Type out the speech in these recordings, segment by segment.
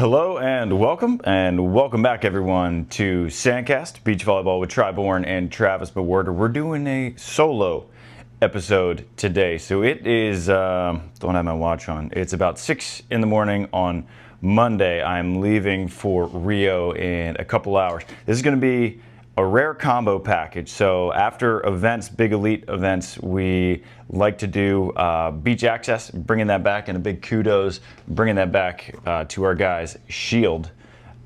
Hello and welcome back everyone to SANDCAST, Beach Volleyball with Bourne and Travis Mewhirter. We're doing a solo episode today. So it is, don't have my watch on, it's about 6 in the morning on Monday. I'm leaving for Rio in a couple hours. This is going to be a rare combo package. So after events, big elite events, we like to do beach access, bringing that back, and a big kudos, bringing that back to our guys, Shield.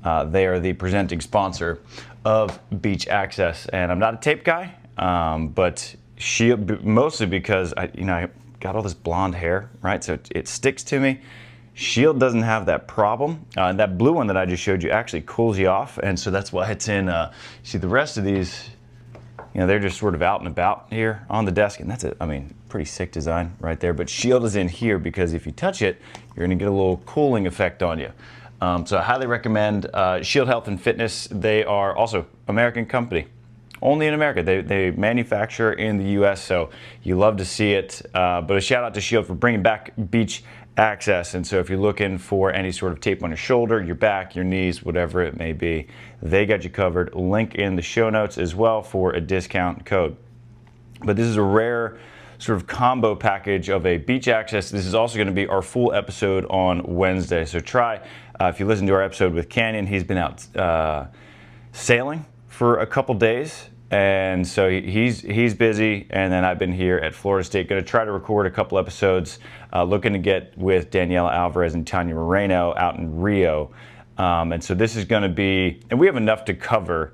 They are the presenting sponsor of beach access, and I'm not a tape guy, but Shield, mostly because I got all this blonde hair, right? So it sticks to me. Shield doesn't have that problem. And that blue one that I just showed you actually cools you off, and so that's why it's in. See, the rest of these, they're just sort of out and about here on the desk, and that's it. I mean, pretty sick design right there. But Shield is in here because if you touch it, you're going to get a little cooling effect on you. So I highly recommend Shield Health and Fitness. They are also American company. Only in America. They manufacture in the U.S., so you love to see it. But a shout out to Shield for bringing back beach access. And so if you're looking for any sort of tape on your shoulder, your back, your knees, whatever it may be, they got you covered. Link in the show notes as well for a discount code. But this is a rare sort of combo package of a beach access. This is also going to be our full episode on Wednesday. So try, if you listen to our episode with Canyon, he's been out sailing for a couple days, and so he's busy, and then I've been here at Florida State, going to try to record a couple episodes, looking to get with Daniela Alvarez and Tanya Moreno out in Rio, and so this is going to be, and we have enough to cover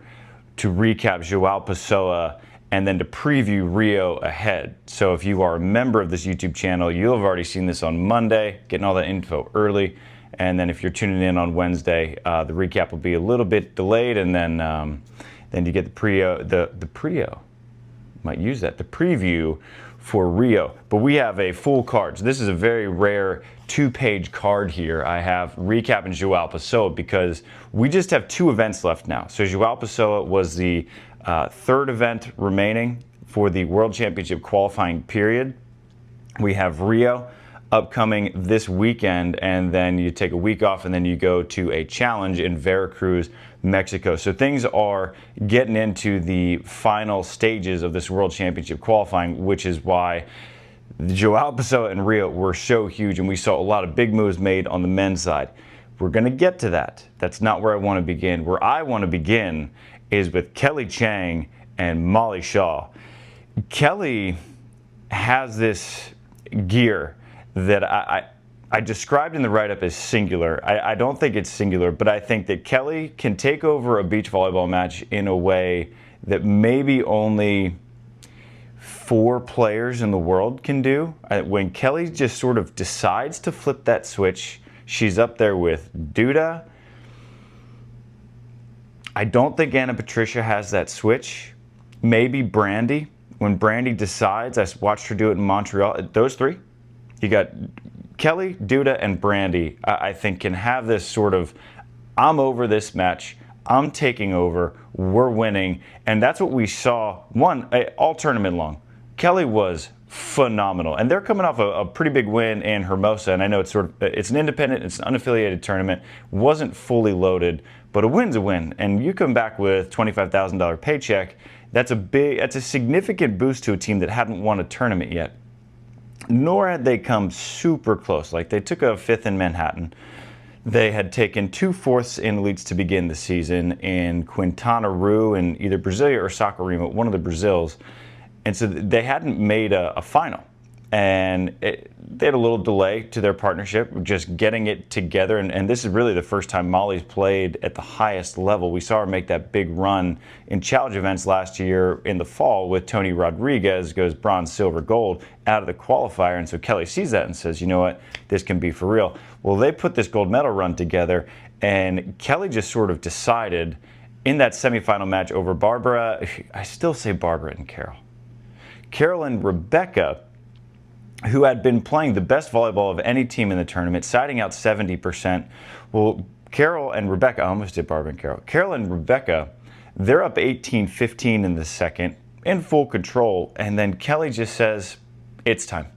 to recap Joao Pessoa and then to preview Rio ahead. So if you are a member of this YouTube channel, you'll have already seen this on Monday, getting all that info early. And then if you're tuning in on Wednesday, the recap will be a little bit delayed, and then you get the preview for Rio. But we have a full card. So this is a very rare 2-page card here. I have recapping Joao Pessoa because we just have 2 events left now. So Joao Pessoa was the 3rd event remaining for the World Championship qualifying period. We have Rio upcoming this weekend, and then you take a week off, and then you go to a challenge in Veracruz, Mexico. So things are getting into the final stages of this World Championship qualifying, which is why Joao Pessoa and Rio were so huge, and we saw a lot of big moves made on the men's side. We're going to get to that. That's not where I want to begin. Where I want to begin is with Kelly Cheng and Molly Shaw. Kelly has this gear that I described in the write-up as singular. I don't think it's singular, but I think that Kelly can take over a beach volleyball match in a way that maybe only 4 players in the world can do. When Kelly just sort of decides to flip that switch, she's up there with Duda. I don't think Anna Patricia has that switch. Maybe Brandy. When Brandy decides, I watched her do it in Montreal. Those 3. You got Kelly, Duda, and Brandy, I think, can have this sort of, I'm over this match, I'm taking over, we're winning. And that's what we saw, all tournament long. Kelly was phenomenal. And they're coming off a pretty big win in Hermosa. And I know it's an independent, it's an unaffiliated tournament, wasn't fully loaded, but a win's a win. And you come back with $25,000 paycheck, that's a significant boost to a team that hadn't won a tournament yet. Nor had they come super close. Like, they took a 5th in Manhattan. They had taken 2 4ths in elites to begin the season in Quintana Roo in either Brasilia or Saquarema, one of the Brazils. And so they hadn't made a final. And they had a little delay to their partnership, just getting it together. And this is really the first time Molly's played at the highest level. We saw her make that big run in challenge events last year in the fall with Tony Rodriguez, goes bronze, silver, gold out of the qualifier. And so Kelly sees that and says, you know what, this can be for real. Well, they put this gold medal run together, and Kelly just sort of decided in that semifinal match over Barbara, I still say Barbara and Carol. Carol and Rebecca, who had been playing the best volleyball of any team in the tournament, siding out 70%. Well, Carol and Rebecca, I almost did Barbara and Carol. Carol and Rebecca, they're up 18-15 in the second, in full control, and then Kelly just says, it's time.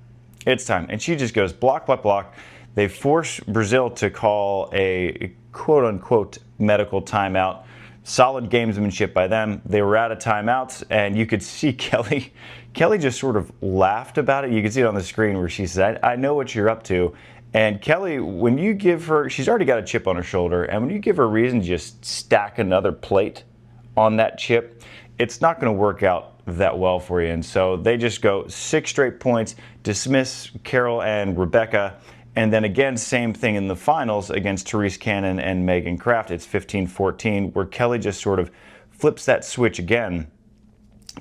It's time. And she just goes block, block, block. They forced Brazil to call a quote-unquote medical timeout. Solid gamesmanship by them. They were out of timeouts, and you could see Kelly just sort of laughed about it. You could see it on the screen where she said, I know what you're up to. And Kelly, when you give her, she's already got a chip on her shoulder, and when you give her a reason to just stack another plate on that chip, it's not going to work out that well for you. And so they just go 6 straight points, dismiss Carol and Rebecca, and then again, same thing in the finals against Terese Cannon and Megan Kraft. It's 15-14, where Kelly just sort of flips that switch again.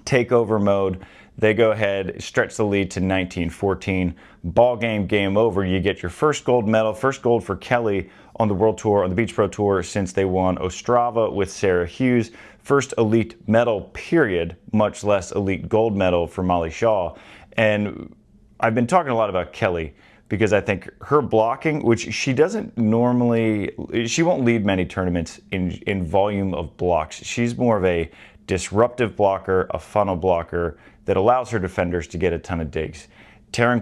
Takeover mode. They go ahead, stretch the lead to 19-14. Ball game, game over. You get your first gold medal, first gold for Kelly on the World Tour, on the Beach Pro Tour, since they won Ostrava with Sarah Hughes. First elite medal, period, much less elite gold medal for Molly Shaw. And I've been talking a lot about Kelly, because I think her blocking, which she doesn't normally, she won't lead many tournaments in volume of blocks. She's more of a disruptive blocker, a funnel blocker that allows her defenders to get a ton of digs. Taryn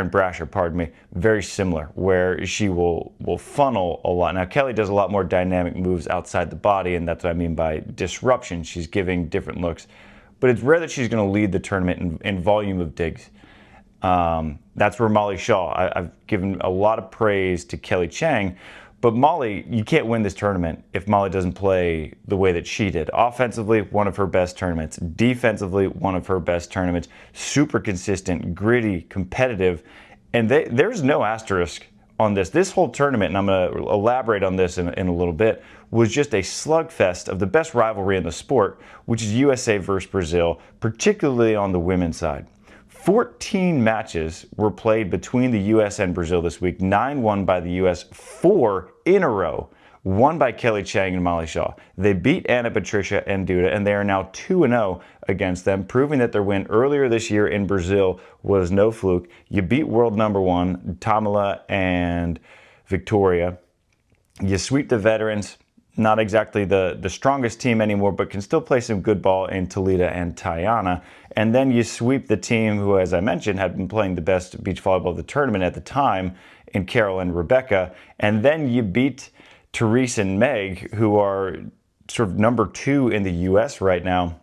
Brasher, pardon me, very similar, where she will funnel a lot. Now, Kelly does a lot more dynamic moves outside the body, and that's what I mean by disruption. She's giving different looks, but it's rare that she's going to lead the tournament in volume of digs. That's where Molly Shaw, I've given a lot of praise to Kelly Cheng, but Molly, you can't win this tournament if Molly doesn't play the way that she did. Offensively, one of her best tournaments. Defensively, one of her best tournaments. Super consistent, gritty, competitive, and there's no asterisk on this. This whole tournament, and I'm going to elaborate on this in a little bit, was just a slugfest of the best rivalry in the sport, which is USA versus Brazil, particularly on the women's side. 14 matches were played between the U.S. and Brazil this week. 9 won by the U.S., 4 in a row won by Kelly Cheng and Molly Shaw. They beat Anna Patricia and Duda, and they are now 2-0 against them, proving that their win earlier this year in Brazil was no fluke. You beat world number 1, Tamila and Victoria. You sweep the veterans. Not exactly the strongest team anymore, but can still play some good ball in Talita and Tayana. And then you sweep the team who, as I mentioned, had been playing the best beach volleyball of the tournament at the time in Carol and Rebecca. And then you beat Terese and Meg, who are sort of number 2 in the U.S. right now.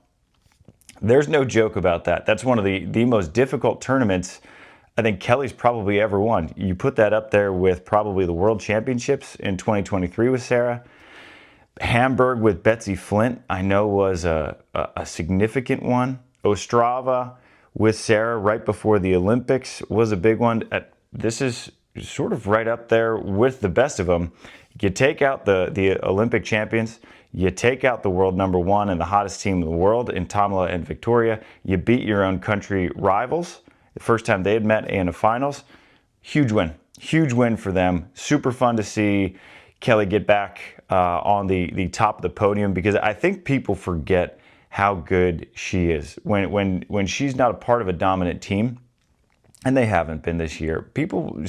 There's no joke about that. That's one of the most difficult tournaments I think Kelly's probably ever won. You put that up there with probably the World Championships in 2023 with Sarah. Hamburg with Betsy Flint, I know, was a significant one. Ostrava with Sarah right before the Olympics was a big one. This is sort of right up there with the best of them. You take out the Olympic champions, you take out the world number 1 and the hottest team in the world in Tamila and Victoria, you beat your own country rivals, the first time they had met in a finals. Huge win for them. Super fun to see Kelly get back on the top of the podium, because I think people forget how good she is when she's not a part of a dominant team, and they haven't been this year. People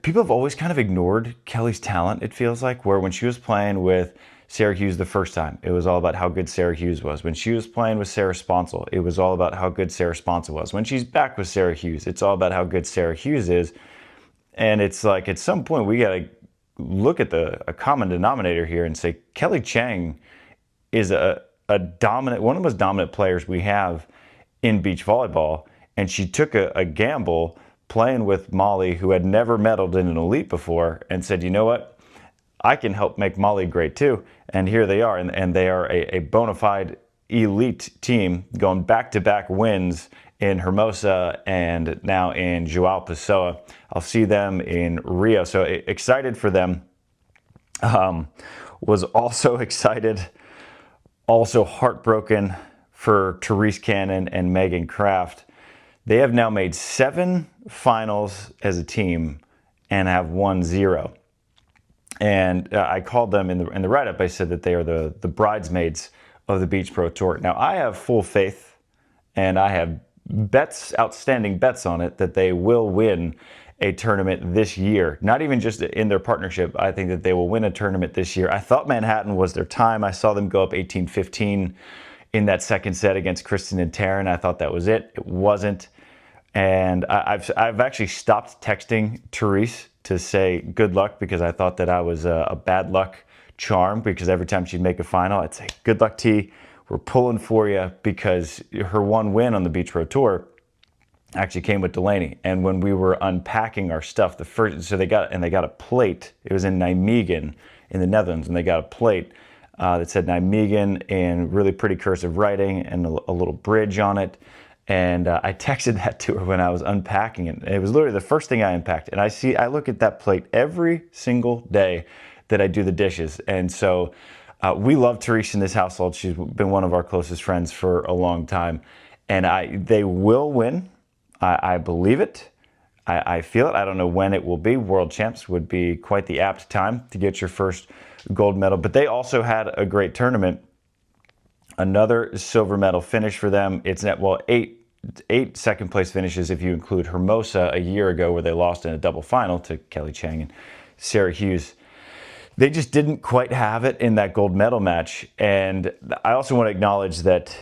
have always kind of ignored Kelly's talent, it feels like, where when she was playing with Sarah Hughes the first time, it was all about how good Sarah Hughes was. When she was playing with Sarah Sponsel, it was all about how good Sarah Sponsel was. When she's back with Sarah Hughes, it's all about how good Sarah Hughes is. And it's like, at some point, we got to look at a common denominator here and say Kelly Cheng is a dominant, one of the most dominant players we have in beach volleyball. And she took a gamble playing with Molly, who had never medaled in an elite before, and said, you know what? I can help make Molly great too. And here they are. And they are a bona fide elite team, going back-to-back wins in Hermosa and now in Joao Pessoa. I'll see them in Rio. So excited for them. Was also excited, also heartbroken for Terese Cannon and Megan Kraft. They have now made 7 finals as a team and have won 0. And I called them in the write-up. I said that they are the bridesmaids of the Beach Pro Tour. Now, I have full faith, and I have outstanding bets on it, that they will win a tournament this year. Not even just in their partnership. I think that they will win a tournament this year. I thought Manhattan was their time. I saw them go up 18-15 in that second set against Kristen and Taryn. I thought that was it. It wasn't. And I've actually stopped texting Terese to say good luck because I thought that I was a bad luck charm, because every time she'd make a final, I'd say, good luck, T. We're pulling for you, because her one win on the Beach Pro Tour actually came with Delaney. And when we were unpacking our stuff, they got a plate. It was in Nijmegen in the Netherlands, and they got a plate that said Nijmegen in really pretty cursive writing and a little bridge on it. And I texted that to her when I was unpacking it. It was literally the first thing I unpacked. And I look at that plate every single day that I do the dishes. And so we love Terese in this household. She's been one of our closest friends for a long time. And they will win. I believe it. I feel it. I don't know when it will be. World Champs would be quite the apt time to get your first gold medal. But they also had a great tournament. Another silver medal finish for them. It's eight second place finishes if you include Hermosa a year ago, where they lost in a double final to Kelly Cheng and Sarah Hughes. They just didn't quite have it in that gold medal match. And I also want to acknowledge that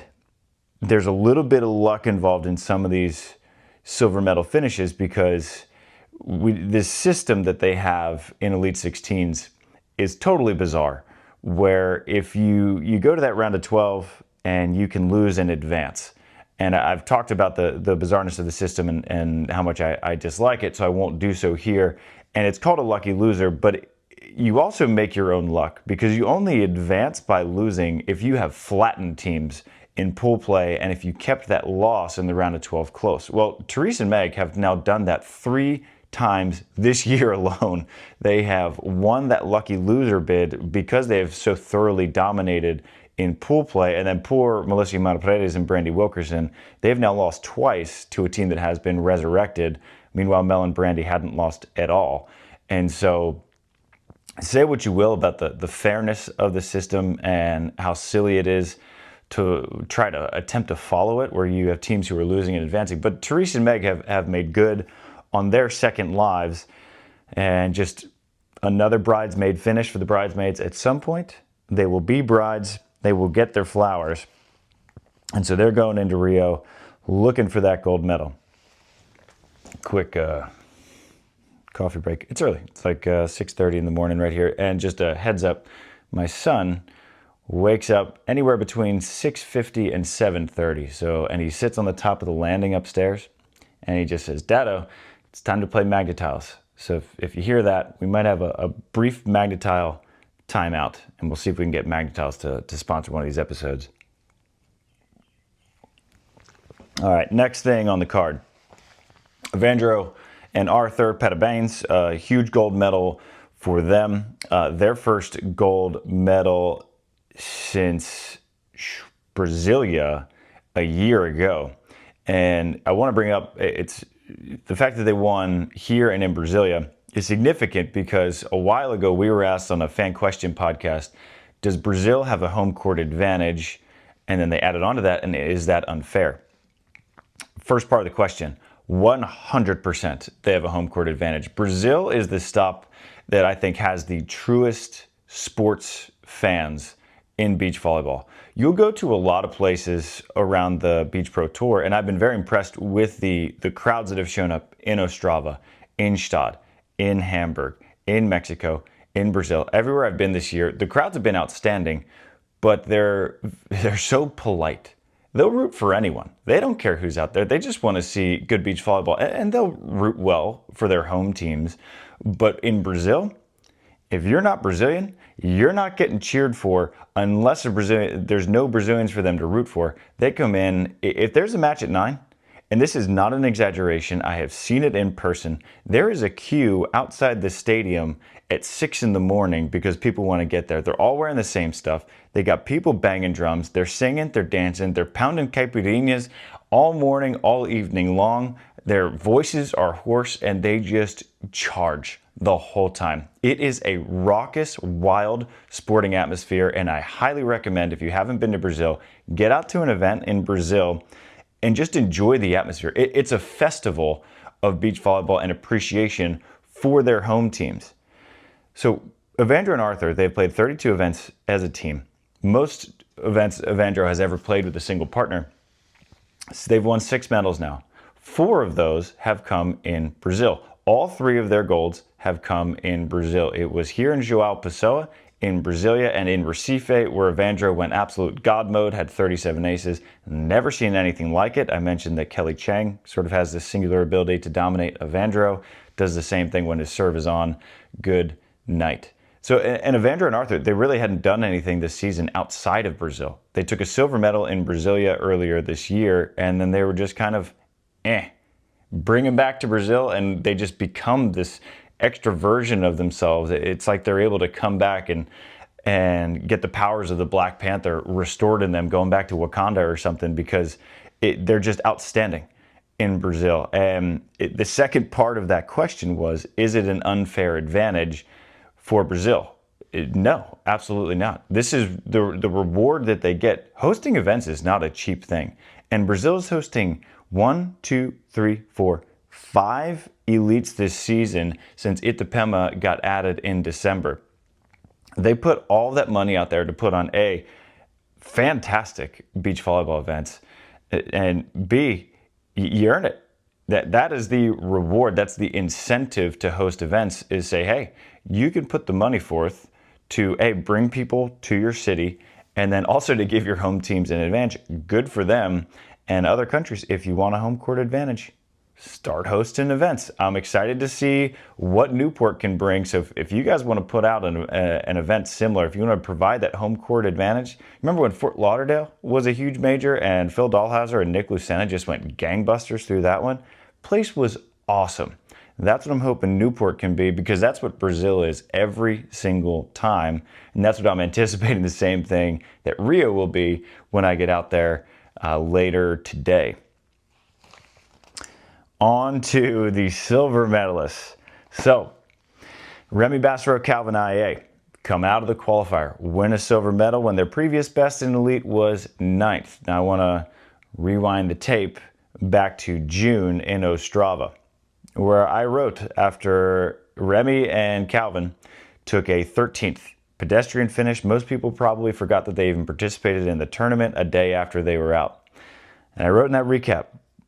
there's a little bit of luck involved in some of these silver medal finishes, because this system that they have in Elite 16s is totally bizarre, where if you go to that round of 12 and you can lose in advance. And I've talked about the bizarreness of the system and how much I dislike it, so I won't do so here. And it's called a lucky loser, but you also make your own luck, because you only advance by losing if you have flattened teams in pool play and if you kept that loss in the round of 12 close. Well, Terese and Meg have now done that 3 times this year alone. They have won that lucky loser bid because they have so thoroughly dominated in pool play. And then poor Melissa Paredes and Brandy Wilkerson, they've now lost twice to a team that has been resurrected. Meanwhile, Mel and Brandy hadn't lost at all. And so say what you will about the fairness of the system and how silly it is to try to attempt to follow it, where you have teams who are losing and advancing. But Terese and Meg have made good on their second lives, and just another bridesmaid finish for the bridesmaids. At some point, they will be brides. They will get their flowers. And so they're going into Rio looking for that gold medal. Quick coffee break. It's early. It's like 6:30 in the morning right here. And just a heads up, my son wakes up anywhere between 6:50 and 7:30. And he sits on the top of the landing upstairs, and he just says, "Daddo, it's time to play Magna-Tiles." So if you hear that, we might have a brief Magna-Tile timeout, and we'll see if we can get Magna-Tiles to sponsor one of these episodes. All right, next thing on the card. Evandro and Arthur, Parabéns, a huge gold medal for them. Their first gold medal since Brasilia a year ago. And I want to bring up, it's the fact that they won here and in Brasilia is significant, because a while ago we were asked on a fan question podcast, does Brazil have a home court advantage? And then they added on to that, and is that unfair? First part of the question, 100% they have a home court advantage. Brazil is the stop that I think has the truest sports fans in beach volleyball. You'll go to a lot of places around the Beach Pro Tour, and I've been very impressed with the crowds that have shown up in Ostrava, in Stad, in Hamburg, in Mexico, in Brazil. Everywhere I've been this year, the crowds have been outstanding, but they're so polite. They'll root for anyone. They don't care who's out there. They just want to see good beach volleyball, and they'll root well for their home teams. But in Brazil, if you're not Brazilian, you're not getting cheered for unless there's no Brazilians for them to root for. They come in, if there's a match at 9, and this is not an exaggeration, I have seen it in person, there is a queue outside the stadium at 6 in the morning because people want to get there. They're all wearing the same stuff. They got people banging drums, they're singing, they're dancing, they're pounding caipirinhas all morning, all evening long. Their voices are hoarse, and they just charge the whole time. It is a raucous, wild sporting atmosphere, and I highly recommend, if you haven't been to Brazil, get out to an event in Brazil and just enjoy the atmosphere. It's a festival of beach volleyball and appreciation for their home teams. So Evandro and Arthur, they've played 32 events as a team. Most events Evandro has ever played with a single partner. So they've won 6 medals now. 4 of those have come in Brazil. All 3 of their golds have come in Brazil. It was here in Joao Pessoa, in Brasilia, and in Recife, where Evandro went absolute god mode, had 37 aces. Never seen anything like it. I mentioned that Kelly Cheng sort of has this singular ability to dominate Evandro, does the same thing when his serve is on. Good night. So, and Evandro and Arthur, they really hadn't done anything this season outside of Brazil. They took a silver medal in Brasilia earlier this year, and then they were just kind of, bring them back to Brazil, and they just become this extra version of themselves. It's like they're able to come back and get the powers of the Black Panther restored in them, going back to Wakanda or something, because they're just outstanding in Brazil. And the second part of that question was, is it an unfair advantage for Brazil? No, absolutely not. This is the reward that they get. Hosting events is not a cheap thing. And Brazil is hosting 5 elites this season since Itapema got added in December. They put all that money out there to put on A, fantastic beach volleyball events, and B, you earn it. That is the reward. That's the incentive to host events, is say, hey, you can put the money forth to bring people to your city, and then also to give your home teams an advantage. Good for them. And other countries, if you want a home court advantage, start hosting events. I'm excited to see what Newport can bring. So if you guys want to put out an event similar, if you want to provide that home court advantage, remember when Fort Lauderdale was a huge major and Phil Dahlhauser and Nick Lucena just went gangbusters through that one? Place was awesome. That's what I'm hoping Newport can be, because that's what Brazil is every single time. And that's what I'm anticipating the same thing that Rio will be when I get out there later today. On to the silver medalists. So, Remi, Bassereau, Calvin, IA come out of the qualifier, win a silver medal when their previous best in Elite was 9th. Now I want to rewind the tape back to June in Ostrava, where I wrote after Remi and Calvin took a 13th pedestrian finish. Most people probably forgot that they even participated in the tournament a day after they were out. And I wrote in that recap,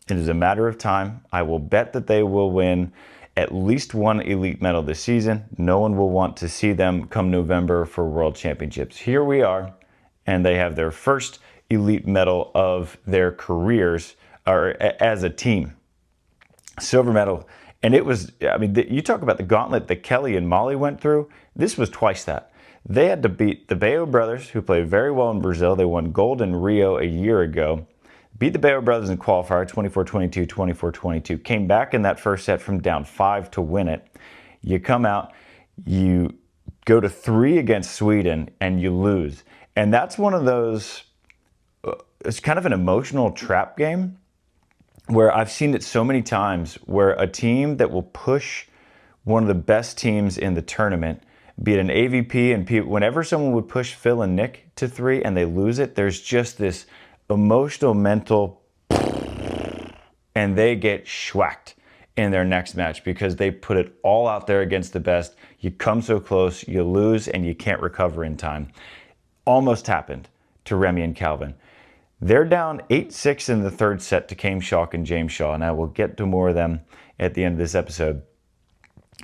it is a matter of time. I will bet that they will win at least one elite medal this season. No one will want to see them come November for World Championships. Here we are, and they have their first elite medal of their careers, or as a team. Silver medal. And it was, you talk about the gauntlet that Kelly and Molly went through. This was twice that. They had to beat the Bayo brothers, who played very well in Brazil. They won gold in Rio a year ago. Beat the Bayo brothers in qualifier, 24-22, 24-22. Came back in that first set from down 5 to win it. You come out, you go to 3 against Sweden, and you lose. And that's one of those, it's kind of an emotional trap game, where I've seen it so many times, where a team that will push one of the best teams in the tournament, be it an AVP, and whenever someone would push Phil and Nick to 3 and they lose it, there's just this emotional, mental, and they get schwacked in their next match because they put it all out there against the best. You come so close, you lose, and you can't recover in time. Almost happened to Remi and Calvin. They're down 8-6 in the third set to Chaim, Schalk, and James Shaw, and I will get to more of them at the end of this episode.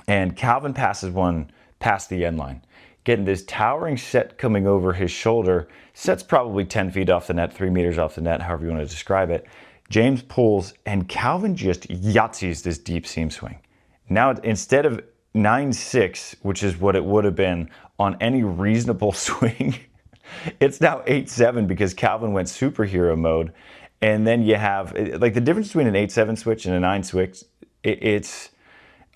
And Calvin passes one past the end line, getting this towering set coming over his shoulder. Set's probably 10 feet off the net, 3 meters off the net, however you want to describe it. James pulls, and Calvin just Yahtzees this deep seam swing. Now, instead of 9-6, which is what it would have been on any reasonable swing, it's now 8-7 because Calvin went superhero mode. And then you have, like, the difference between an 8-7 switch and a 9 switch, it's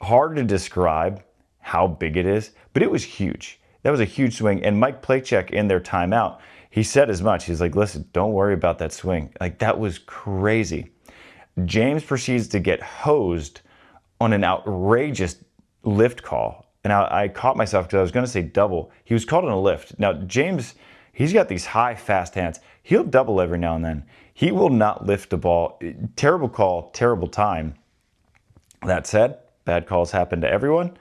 hard to describe how big it is, but it was huge. That was a huge swing. And Mike Playchek, in their timeout, he said as much. He's like, listen, don't worry about that swing. Like, that was crazy. James proceeds to get hosed on an outrageous lift call. And I caught myself because I was going to say double. He was called on a lift. Now, James, he's got these high, fast hands. He'll double every now and then. He will not lift the ball. Terrible call, terrible time. That said, bad calls happen to everyone.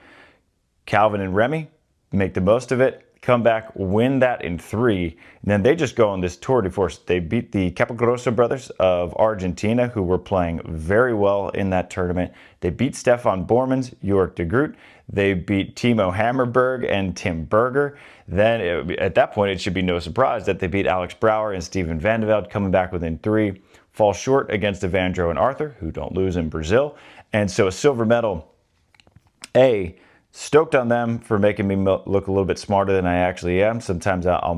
Calvin and Remi make the most of it. come back, win that in 3, and then they just go on this tour de force. They beat the Capogrosso brothers of Argentina, who were playing very well in that tournament. They beat Stefan Boermans, Jorick de Groot. They beat Timo Hammerberg and Tim Berger. Then at that point, it should be no surprise that they beat Alex Brouwer and Steven van de Velde, coming back within 3. Fall short against Evandro and Arthur, who don't lose in Brazil. And so a silver medal. Stoked on them for making me look a little bit smarter than I actually am. Sometimes I'll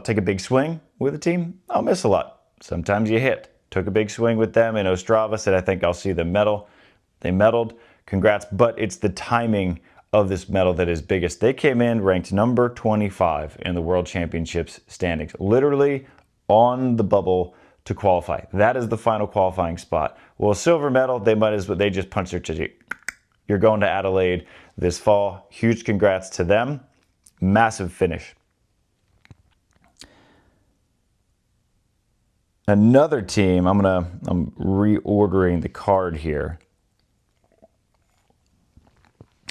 take a big swing with a team. I'll miss a lot. Sometimes you hit. Took a big swing with them in Ostrava. Said I think I'll see them medal. They medaled. Congrats. But it's the timing of this medal that is biggest. They came in ranked number 25 in the World Championships standings. Literally on the bubble to qualify. That is the final qualifying spot. Well, a silver medal, they just punched their ticket. You're going to Adelaide this fall. Huge congrats to them. Massive finish. Another team, I'm reordering the card here.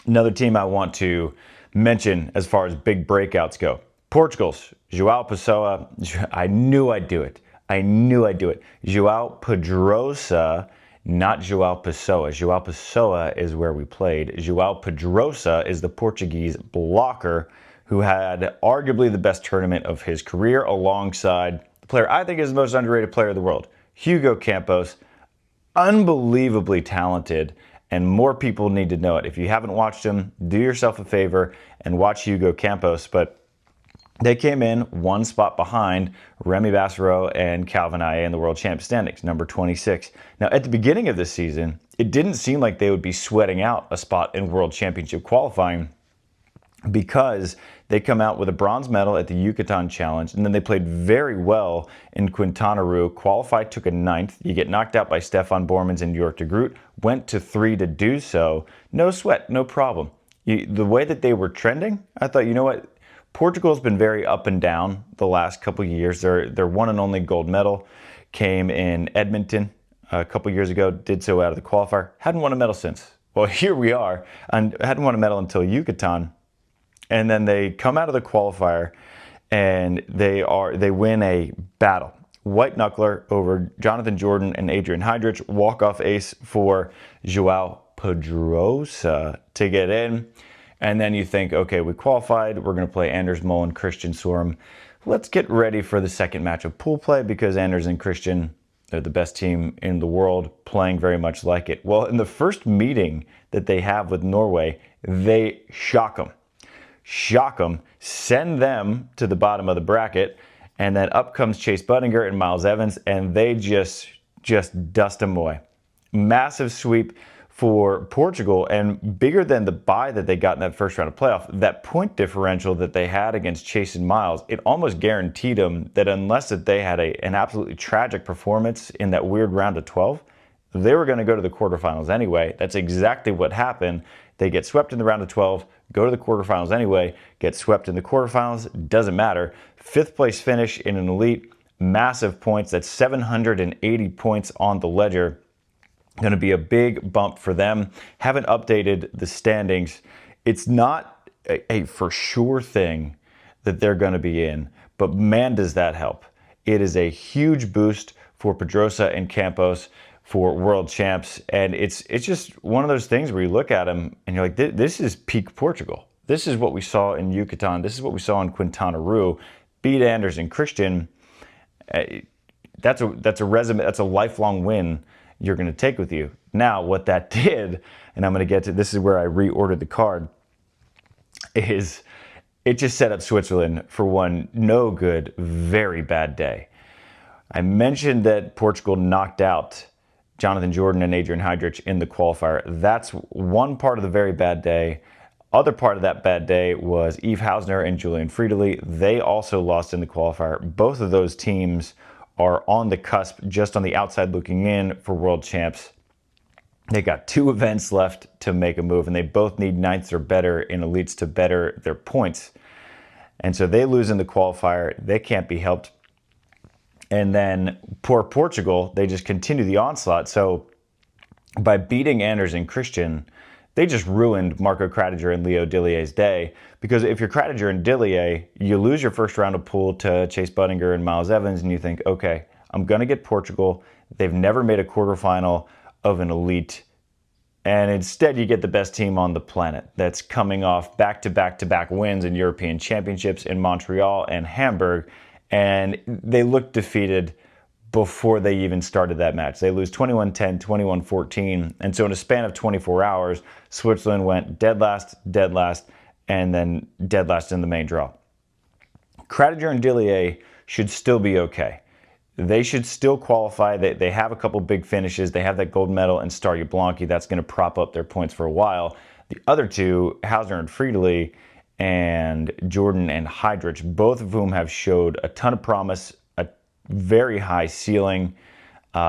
Another team I want to mention as far as big breakouts go. Portugal's Joao Pessoa. I knew I'd do it. Joao Pedrosa. Not Joao Pessoa. Joao Pessoa is where we played. Joao Pedrosa is the Portuguese blocker who had arguably the best tournament of his career alongside the player I think is the most underrated player in the world, Hugo Campos. Unbelievably talented, and more people need to know it. If you haven't watched him, do yourself a favor and watch Hugo Campos. But they came in 1 spot behind Remi Bassereau and Calvin Aye in the World Champ standings, number 26. Now, at the beginning of the season, it didn't seem like they would be sweating out a spot in World Championship qualifying because they come out with a bronze medal at the Yucatan Challenge, and then they played very well in Quintana Roo, qualified, took a 9th. You get knocked out by Stefan Boermans and Jorick de Groot, went to 3 to do so. No sweat, no problem. The way that they were trending, I thought, you know what? Portugal's been very up and down the last couple of years. Their one and only gold medal came in Edmonton a couple years ago, did so out of the qualifier. Hadn't won a medal since. Well, here we are, and hadn't won a medal until Yucatan. And then they come out of the qualifier and they win a battle. White knuckler over Jonathan Jordan and Adrian Heydrich, walk-off ace for Joao Pedrosa to get in. And then you think, okay, we qualified. We're going to play Anders Mullen, Christian Sorum. Let's get ready for the second match of pool play because Anders and Christian, they're the best team in the world, playing very much like it. Well, in the first meeting that they have with Norway, they shock them, send them to the bottom of the bracket, and then up comes Chase Budinger and Miles Evans, and they just dust them away. Massive sweep for Portugal, and bigger than the bye that they got in that first round of playoff. That point differential that they had against Chase and Miles, it almost guaranteed them that unless that they had an absolutely tragic performance in that weird round of 12, they were going to go to the quarterfinals anyway. That's exactly what happened. They get swept in the round of 12, go to the quarterfinals anyway, get swept in the quarterfinals, doesn't matter. 5th place finish in an elite, massive points. That's 780 points on the ledger. Going to be a big bump for them. Haven't updated the standings. It's not a for sure thing that they're going to be in, but man, does that help. It is a huge boost for Pedrosa and Campos for world champs, and it's just one of those things where you look at them and you're like, this is peak Portugal. This is what we saw in Yucatan. This is what we saw in Quintana Roo. Beat Anders and Christian. That's a resume. That's a lifelong win you're going to take with you. Now, what that did, and I'm going to get to, this is where I reordered the card, is it just set up Switzerland for one no good, very bad day. I mentioned that Portugal knocked out Jonathan Jordan and Adrian Heydrich in the qualifier. That's one part of the very bad day. Other part of that bad day was Yves Hausner and Julian Friedeli. They also lost in the qualifier. Both of those teams are on the cusp, just on the outside looking in for world champs. They got 2 events left to make a move, and they both need 9ths or better in elites to better their points. And so they lose in the qualifier. They can't be helped. And then poor Portugal, they just continue the onslaught. So by beating Anders and Christian, they just ruined Marco Cradiger and Leo Dillier's day, because if you're Cradiger and Dillier, you lose your first round of pool to Chase Budinger and Miles Evans, and you think, okay, I'm going to get Portugal. They've never made a quarterfinal of an elite. And instead, you get the best team on the planet that's coming off back-to-back-to-back wins in European championships in Montreal and Hamburg. And they looked defeated before they even started that match. They lose 21-10, 21-14. And so in a span of 24 hours, Switzerland went dead last, and then dead last in the main draw. Cradiger and Dillier should still be okay. They should still qualify. They have a couple big finishes. They have that gold medal in Starje Blanki. That's going to prop up their points for a while. The other two, Hausner and Friedli, and Jordan and Heidrich, both of whom have showed a ton of promise, a very high ceiling.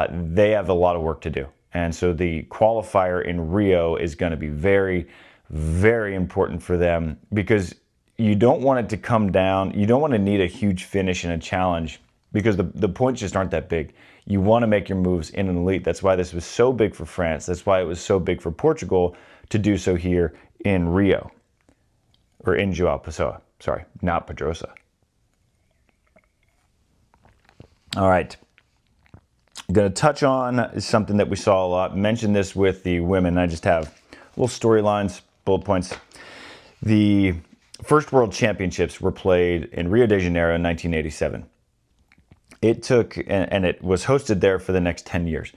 They have a lot of work to do. And so the qualifier in Rio is going to be very, very important for them, because you don't want it to come down. You don't want to need a huge finish in a challenge, because the points just aren't that big. You want to make your moves in an elite. That's why this was so big for France. That's why it was so big for Portugal to do so here in Rio. Or in Joao Pessoa. Sorry, not Pedrosa. All right. I'm going to touch on something that we saw a lot. Mentioned this with the women. I just have little storylines, bullet points. The first World Championships were played in Rio de Janeiro in 1987. It took, and it was hosted there for the next 10 years.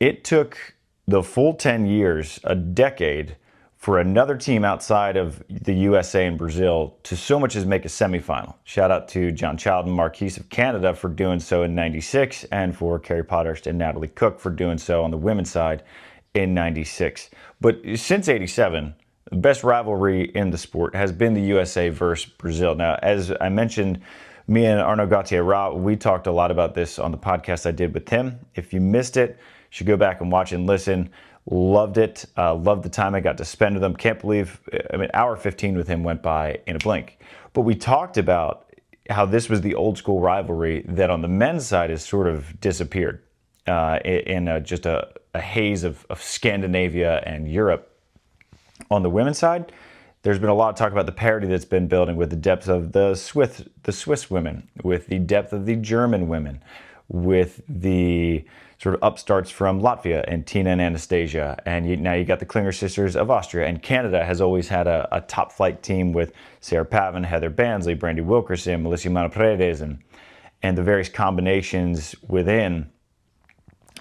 It took the full 10 years, a decade, for another team outside of the USA and Brazil to so much as make a semifinal. Shout out to John Child and Marquise of Canada for doing so in 96, and for Carrie Potterst and Natalie Cook for doing so on the women's side in 96. But since 87, the best rivalry in the sport has been the USA versus Brazil. Now, as I mentioned, me and Arnaud Gauthier-Ra, we talked a lot about this on the podcast I did with him. If you missed it, you should go back and watch and listen. Loved it. Loved the time I got to spend with him. Can't believe, hour 15 with him went by in a blink. But we talked about how this was the old school rivalry that on the men's side has sort of disappeared in just a haze of Scandinavia and Europe. On the women's side, there's been a lot of talk about the parity that's been building with the depth of the Swiss women, with the depth of the German women, with the sort of upstarts from Latvia and Tina and Anastasia. And now you got the Klinger sisters of Austria. And Canada has always had a top flight team with Sarah Pavin, Heather Bansley, Brandy Wilkerson, Melissa Mana-Paredes, and the various combinations within.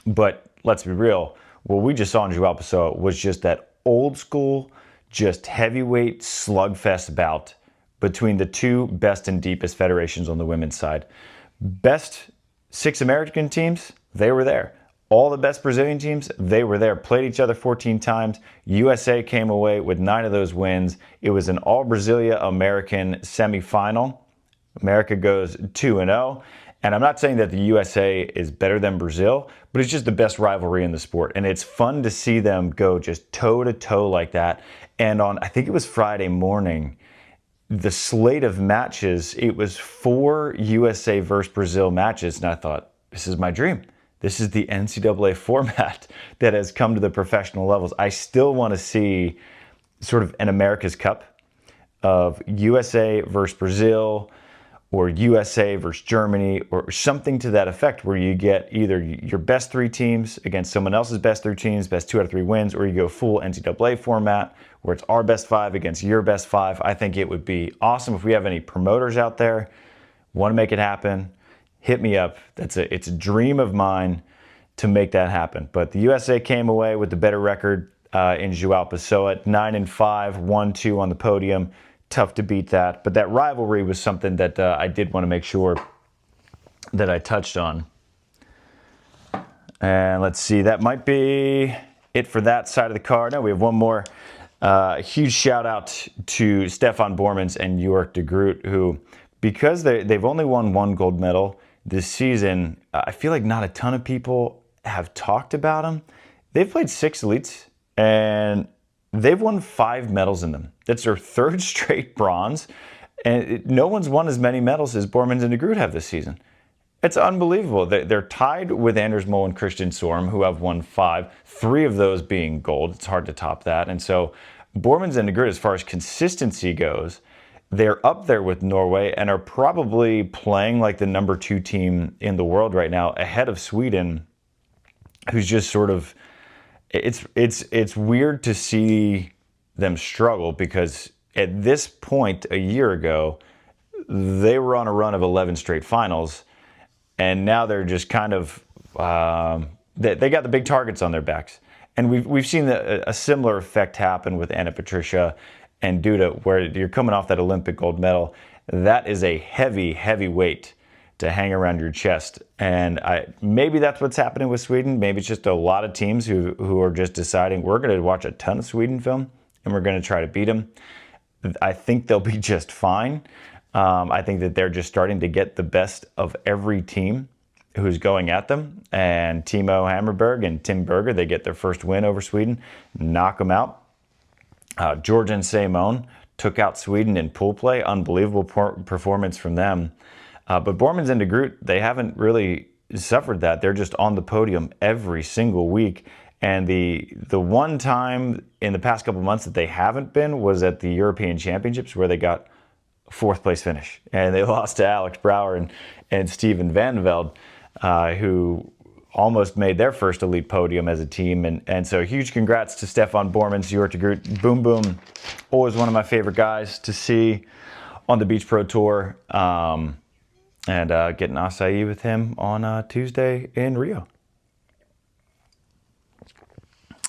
But let's be real, what we just saw in Joao Pessoa was just that old school, just heavyweight slugfest bout between the two best and deepest federations on the women's side. Best 6 American teams, they were there. All the best Brazilian teams, they were there. Played each other 14 times. USA came away with 9 of those wins. It was an all-Brasilia American semifinal. America goes 2-0. And I'm not saying that the USA is better than Brazil, but it's just the best rivalry in the sport. And it's fun to see them go just toe-to-toe like that. And on, I think it was Friday morning, the slate of matches, it was 4 USA versus Brazil matches. And I thought, this is my dream. This is the NCAA format that has come to the professional levels. I still want to see sort of an America's Cup of USA versus Brazil, or USA versus Germany, or something to that effect, where you get either your best 3 teams against someone else's best 3 teams, best 2 out of 3 wins, or you go full NCAA format, where it's our best 5 against your best 5. I think it would be awesome. If we have any promoters out there, want to make it happen, hit me up. It's a dream of mine to make that happen. But the USA came away with the better record in Joao Pessoa, 9-5, 1-2 on the podium. Tough to beat that. But that rivalry was something that I did want to make sure that I touched on. And let's see, that might be it for that side of the card. Now we have one more. Huge shout out to Stefan Boermans and Jorick de Groot, who, because they've only won 1 gold medal this season, I feel like not a ton of people have talked about them. They've played 6 elites, and they've won 5 medals in them. That's their 3rd straight bronze. And no one's won as many medals as Bourmans and de Groot have this season. It's unbelievable. They're tied with Anders Mol and Christian Sorm, who have won 5, 3 of those being gold. It's hard to top that. And so Bourmans and Groot, as far as consistency goes, they're up there with Norway and are probably playing like the number 2 team in the world right now, ahead of Sweden, who's just sort of, it's weird to see them struggle, because at this point a year ago, they were on a run of 11 straight finals. And now they're just kind of, they got the big targets on their backs. And we've seen a similar effect happen with Anna Patricia and Duda, where you're coming off that Olympic gold medal. That is a heavy, heavy weight to hang around your chest. And maybe that's what's happening with Sweden. Maybe it's just a lot of teams who are just deciding, we're going to watch a ton of Sweden film and we're going to try to beat them. I think they'll be just fine. I think that they're just starting to get the best of every team who's going at them. And Timo Hammerberg and Tim Berger, they get their first win over Sweden, knock them out. Georgia and Simone took out Sweden in pool play. Unbelievable performance from them. But Bourmans and Groot, they haven't really suffered that. They're just on the podium every single week. And the one time in the past couple months that they haven't been was at the European Championships, where they got 4th place finish, and they lost to Alex Brouwer and Steven Van Velde, who almost made their first elite podium as a team. And so huge congrats to Stefan, Bourmans, Jorick, Groot. Boom Boom, always one of my favorite guys to see on the Beach Pro Tour, and getting acai with him on Tuesday in Rio.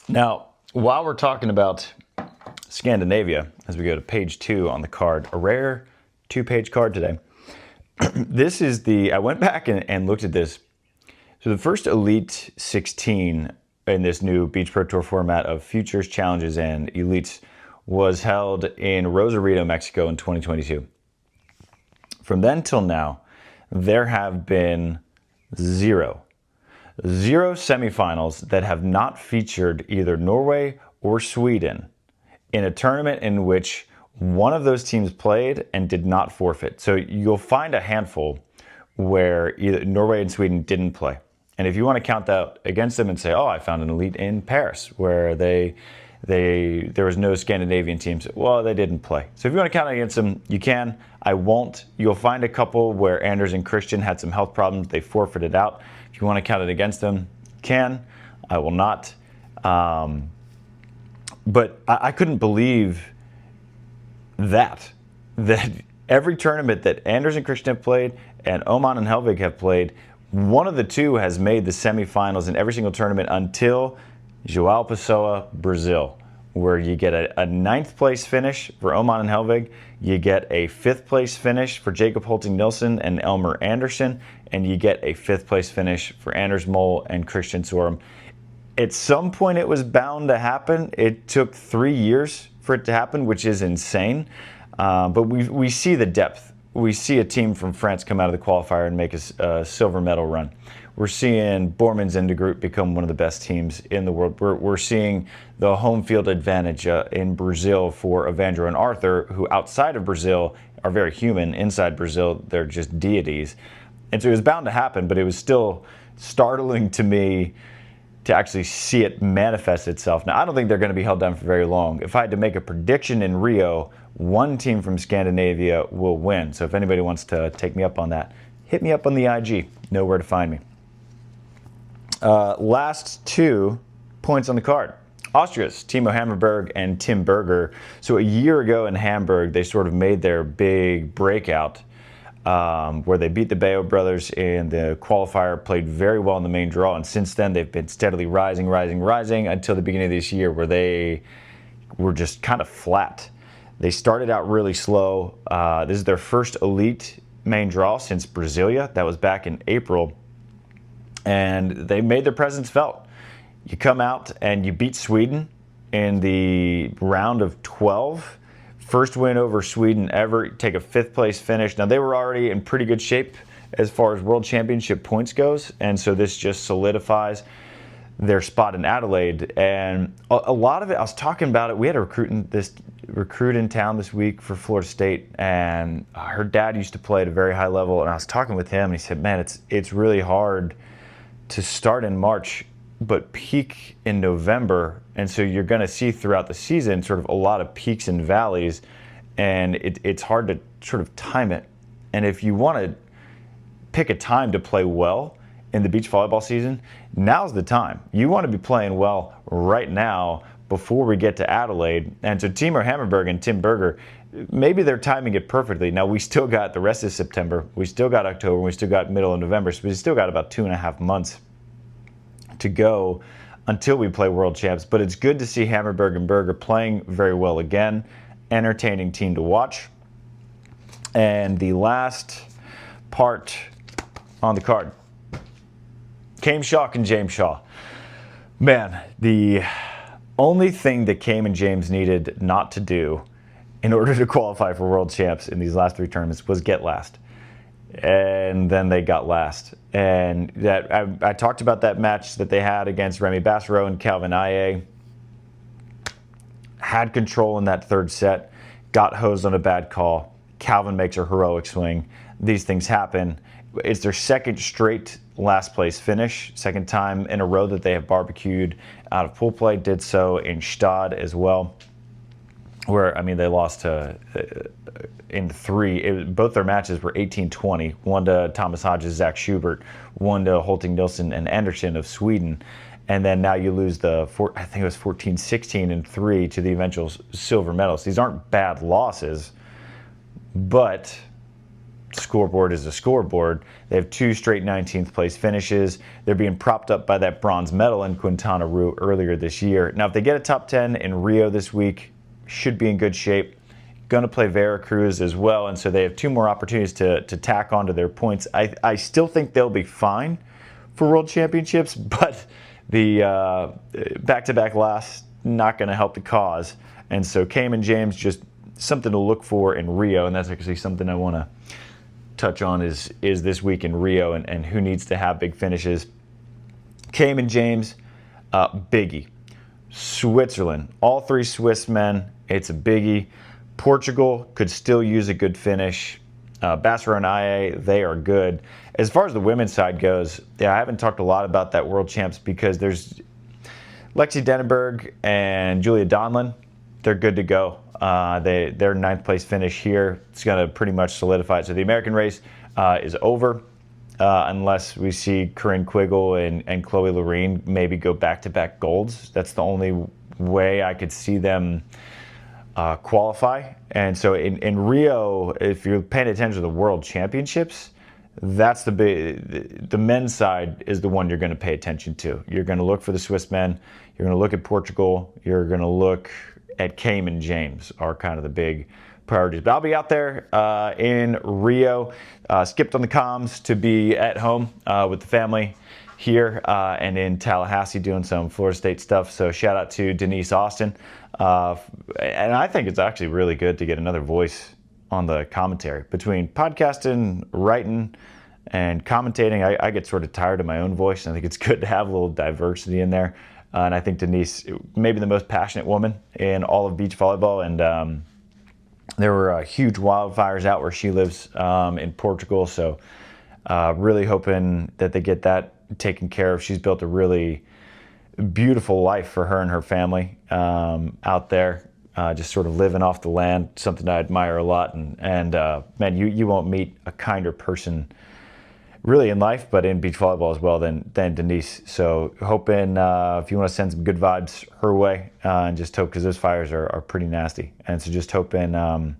Now, while we're talking about Scandinavia, as we go to page 2 on the card, a rare 2-page card today. This is I went back and looked at this. So the first Elite 16 in this new Beach Pro Tour format of Futures, Challenges, and Elites was held in Rosarito, Mexico in 2022. From then till now, there have been zero semifinals that have not featured either Norway or Sweden in a tournament in which one of those teams played and did not forfeit. So you'll find a handful where either Norway and Sweden didn't play. And if you want to count that against them and say, oh, I found an elite in Paris where there was no Scandinavian teams, well, they didn't play. So if you want to count it against them, you can. I won't. You'll find a couple where Anders and Christian had some health problems. They forfeited out. If you want to count it against them, you can. I will not. But I couldn't believe that every tournament that Anders and Christian have played and Oman and Helvig have played, one of the two has made the semifinals in every single tournament until Joao Pessoa, Brazil, where you get a 9th place finish for Oman and Helvig, you get a 5th place finish for Jacob Holting Nilsson and Elmer Anderson, and you get a 5th place finish for Anders Mol and Christian Sorm. At some point it was bound to happen. It took 3 years for it to happen, which is insane. But we see the depth. We see a team from France come out of the qualifier and make a silver medal run. We're seeing Bourmans and Groot become one of the best teams in the world. We're seeing the home field advantage in Brazil for Evandro and Arthur, who outside of Brazil are very human. Inside Brazil, they're just deities. And so it was bound to happen, but it was still startling to me to actually see it manifest itself. Now, I don't think they're going to be held down for very long. If I had to make a prediction in Rio, one team from Scandinavia will win. So if anybody wants to take me up on that, hit me up on the IG. Know where to find me. Last 2 points on the card. Austria's Timo Hammerberg and Tim Berger. So a year ago in Hamburg, they sort of made their big breakout, where they beat the Bayo brothers in the qualifier, played very well in the main draw, and since then they've been steadily rising until the beginning of this year, where they were just kind of flat. They started out really slow. This is their first elite main draw since Brasilia. That was back in April, and they made their presence felt. You come out and you beat Sweden in the round of 12. First win over Sweden ever, take a 5th place finish. Now, they were already in pretty good shape as far as World Championship points goes, and so this just solidifies their spot in Adelaide. And a lot of it, I was talking about it. We had a recruit in town this week for Florida State, and her dad used to play at a very high level. And I was talking with him, and he said, "Man, it's really hard to start in March, but peak in November." And so you're going to see throughout the season sort of a lot of peaks and valleys, and it's hard to sort of time it. And if you want to pick a time to play well in the beach volleyball season, now's the time. You want to be playing well right now before we get to Adelaide. And so Timur Hammerberg and Tim Berger, maybe they're timing it perfectly. Now, we still got the rest of September, we still got October, we still got middle of November, so we still got about 2.5 months to go until we play World Champs. But it's good to see Hammerberg and Berger playing very well again. Entertaining team to watch. And the last part on the card, Chaim Schalk and James Shaw. Man, the only thing that Chaim and James needed not to do in order to qualify for World Champs in these last 3 tournaments was get last. And then they got last. And that I talked about that match that they had against Remi Bassereau and Calvin Aye. Had control in that 3rd set, got hosed on a bad call. Calvin makes a heroic swing. These things happen. It's their 2nd straight last place finish, 2nd time in a row that they have barbecued out of pool play. Did so in Stad as well, where, I mean, they lost to in 3. Both their matches were 18-20. One to Thomas Hodges, Zach Schubert, one to Holting Nilsson and Anderson of Sweden. And then now you lose I think it was 14-16 in 3 to the eventual silver medals. These aren't bad losses, but scoreboard is a scoreboard. They have 2 straight 19th place finishes. They're being propped up by that bronze medal in Quintana Roo earlier this year. Now, if they get a top 10 in Rio this week, should be in good shape. Going to play Veracruz as well, and so they have 2 more opportunities to tack onto their points. I still think they'll be fine for World Championships, but the back-to-back last not going to help the cause. And so Chaim and James, just something to look for in Rio, and that's actually something I want to touch on is this week in Rio and who needs to have big finishes. Chaim and James, biggie. Switzerland, all 3 Swiss men, it's a biggie. Portugal could still use a good finish. Bassereau and Aye, they are good. As far as the women's side goes, I haven't talked a lot about that World Champs because there's Lexi Denenberg and Julia Donlin. They're good to go. Their 9th place finish here, it's going to pretty much solidify it. So the American race is over unless we see Corinne Quiggle and Chloe Lorene maybe go back-to-back golds. That's the only way I could see them qualify. And so in Rio, if you're paying attention to the World Championships, that's the men's side is the one you're going to pay attention to. You're going to look for the Swiss men. You're going to look at Portugal. You're going to look at Chaim and James are kind of the big priorities. But I'll be out there in Rio. Skipped on the comms to be at home with the family here and in Tallahassee doing some Florida State stuff. So shout out to Denise Austin. And I think it's actually really good to get another voice on the commentary. Between podcasting, writing, and commentating, I get sort of tired of my own voice. I think it's good to have a little diversity in there. And I think Denise, maybe the most passionate woman in all of beach volleyball. And there were huge wildfires out where she lives in Portugal. So really hoping that they get that taken care of. She's built a really beautiful life for her and her family out there, just sort of living off the land, something I admire a lot. And man, you won't meet a kinder person really in life, but in beach volleyball as well than Denise. So hoping if you want to send some good vibes her way, and just hope, because those fires are pretty nasty. And so just hoping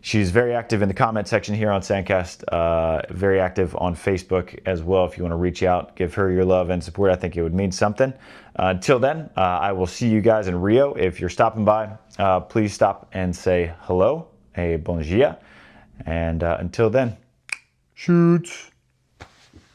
she's very active in the comment section here on SANDCAST, very active on Facebook as well. If you want to reach out, give her your love and support, I think it would mean something. Until then, I will see you guys in Rio. If you're stopping by, please stop and say hello, bon dia. And until then, shoot.